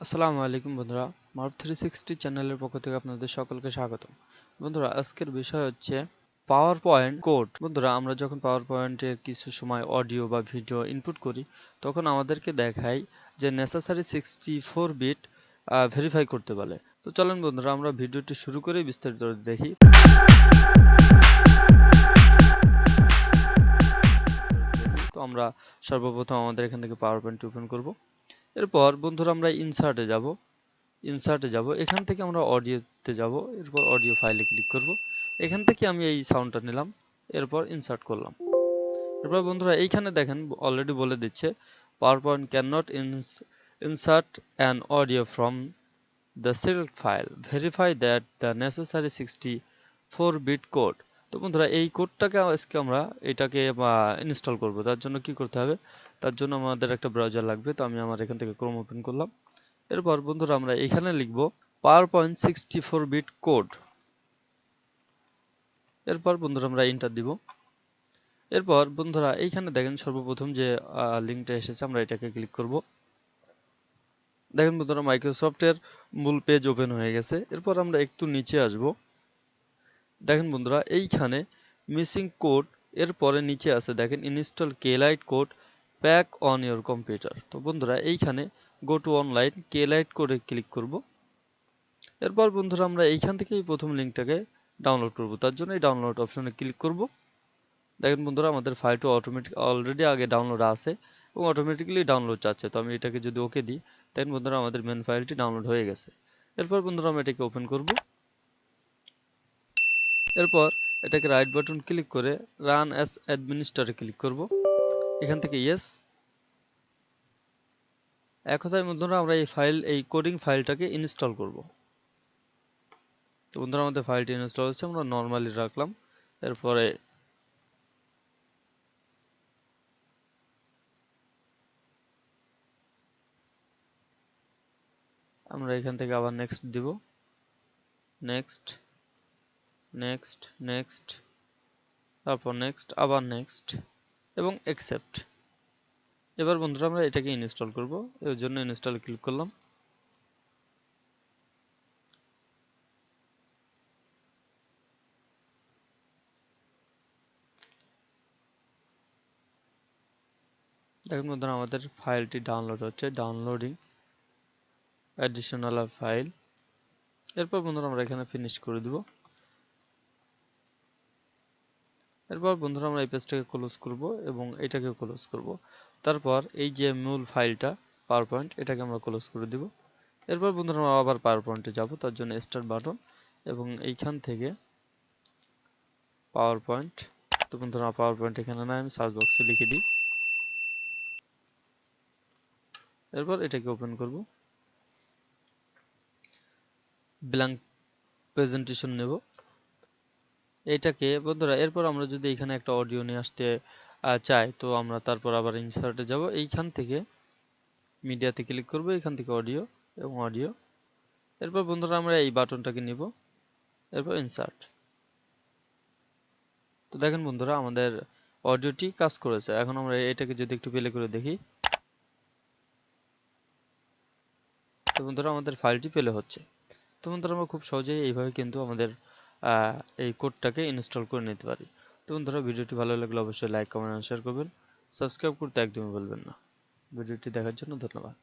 আসসালামু আলাইকুম বন্ধুরা, মারুফ 360 চ্যানেলের পক্ষ থেকে আপনাদের সকলকে স্বাগতম। বন্ধুরা, আজকের বিষয় হচ্ছে পাওয়ার পয়েন্ট কোড। বন্ধুরা, আমরা যখন পাওয়ার পয়েন্টে কিছু সময় অডিও বা ভিডিও ইনপুট করি, তখন আমাদেরকে দেখায় যে নেসেসারি 64 বিট ভেরিফাই করতে বলে। তো চলেন বন্ধুরা, আমরা ভিডিওটি শুরু করে বিস্তারিত দেখি। তো আমরা সর্বপ্রথম আমাদের এখান থেকে পাওয়ার পয়েন্ট ওপেন করব। এরপর বন্ধুরা আমরা ইনসার্টে যাব। এখান থেকে আমরা অডিওতে যাব। এরপর অডিও ফাইলে ক্লিক করব। এখান থেকে আমি এই সাউন্ডটা নিলাম, এরপর ইনসার্ট করলাম। এরপর বন্ধুরা এইখানে দেখেন অলরেডি বলে দিচ্ছে PowerPoint cannot insert an audio from the select file. Verify that the necessary 64-bit code. তো বন্ধুরা এই কোডটাকে আজকে আমরা এটাকে ইনস্টল করব। তার জন্য কি করতে হবে? তার জন্য আমাদের একটা ব্রাউজার লাগবে। তো আমি আমার এখান থেকে ক্রোম ওপেন করলাম। এরপর বন্ধুরা আমরা এখানে লিখব PowerPoint 64-bit কোড। এরপর বন্ধুরা আমরা এন্টার দিব। এরপর বন্ধুরা এইখানে দেখেন সর্বপ্রথম যে লিঙ্কটা এসেছে, আমরা এটাকে ক্লিক করব। দেখেন বন্ধুরা মাইক্রোসফটের মূল পেজ ওপেন হয়ে গেছে। এরপর আমরা একটু নিচে আসব। দেখেন বন্ধুরা এইখানে মিসিং কোড এর পরে নিচে আছে দেখেন install K-Lite code pack on your computer. তো বন্ধুরা এইখানে গো টু অনলাইন কেলাইট কোডে ক্লিক করব। এরপর বন্ধুরা আমরা এইখান থেকে প্রথম লিঙ্কটাকে ডাউনলোড করব। তার জন্য এই ডাউনলোড অপশনে ক্লিক করব। দেখেন বন্ধুরা আমাদের ফাইলটা অলরেডি আগে ডাউনলোড আছে এবং অটোমেটিক্যালি ডাউনলোড চাচ্ছে। তো আমি এটাকে যদি ওকে দিই, দেখেন বন্ধুরা আমাদের মেন ফাইলটি ডাউনলোড হয়ে গেছে। এরপর বন্ধুরা আমরা এটাকে ওপেন করব। এরপর এটাকে রাইট বাটন ক্লিক করে রান অ্যাজ অ্যাডমিনিস্ট্রেটরে ক্লিক করব। এখান থেকে ইয়েস। এক কথায় বন্ধুরা আমরা এই কোডিং ফাইলটাকে ইনস্টল করব। তো বন্ধুরা আমাদের ফাইলটি ইনস্টল হচ্ছে, আমরা নরমালি রাখলাম। এরপরে আমরা এখান থেকে আবার নেক্সট দিব, নেক্সট নেক্সট নেক্সট, তারপর নেক্সট, আবার নেক্সট এবং অ্যাকসেপ্ট। এবার বন্ধুরা আমরা এটাকে ইনস্টল করব। এর জন্য ইনস্টলে ক্লিক করলাম। দেখুন বন্ধুরা আমাদের ফাইলটি ডাউনলোড হচ্ছে, ডাউনলোডিং অ্যাডিশনাল ফাইল। এরপর বন্ধুরা আমরা এখানে ফিনিশ করে দিব। এরপর বন্ধুরা আমরা এই পেজটাকে ক্লোজ করব এবং এটাকে ক্লোজ করব। তারপর এই যে মূল ফাইলটা পাওয়ার পয়েন্ট, এটাকে আমরা ক্লোজ করে দিব। এরপর বন্ধুরা আমরা আবার পাওয়ার পয়েন্টে যাব। তার জন্য স্টার্ট বাটন এবং এইখান থেকে পাওয়ার পয়েন্ট। তো বন্ধুরা পাওয়ার পয়েন্ট এখানে না, আমি সার্চ বক্সে লিখে দিই। এরপর এটাকে ওপেন করব, ব্ল্যাঙ্ক প্রেজেন্টেশন নেব এটাকে বন্ধুরা। এরপর আমরা যদি এখানে একটা অডিও নিয়ে আসতে চাই, তো আমরা তারপর আবার ইনসার্টে যাব। এইখান থেকে মিডিয়াতে ক্লিক করব, এখান থেকে অডিও এবং অডিও। এরপর বন্ধুরা আমরা এই বাটনটাকে নিব, এরপর ইনসার্ট। তো দেখেন বন্ধুরা আমাদের অডিওটি কাজ করেছে। এখন আমরা এটাকে যদি একটু প্লে করে দেখি, তো বন্ধুরা আমাদের ফাইলটি প্লে হচ্ছে। তো বন্ধুরা আমরা খুব সহজেই এইভাবে কিন্তু আমাদের এই কোডটাকে ইনস্টল করে নিতে পারি। তো বন্ধুরা ভিডিওটি ভালো লাগলে অবশ্যই লাইক, কমেন্ট, শেয়ার করবেন। সাবস্ক্রাইব করতে একদমই ভুলবেন না। ভিডিওটি দেখার জন্য ধন্যবাদ।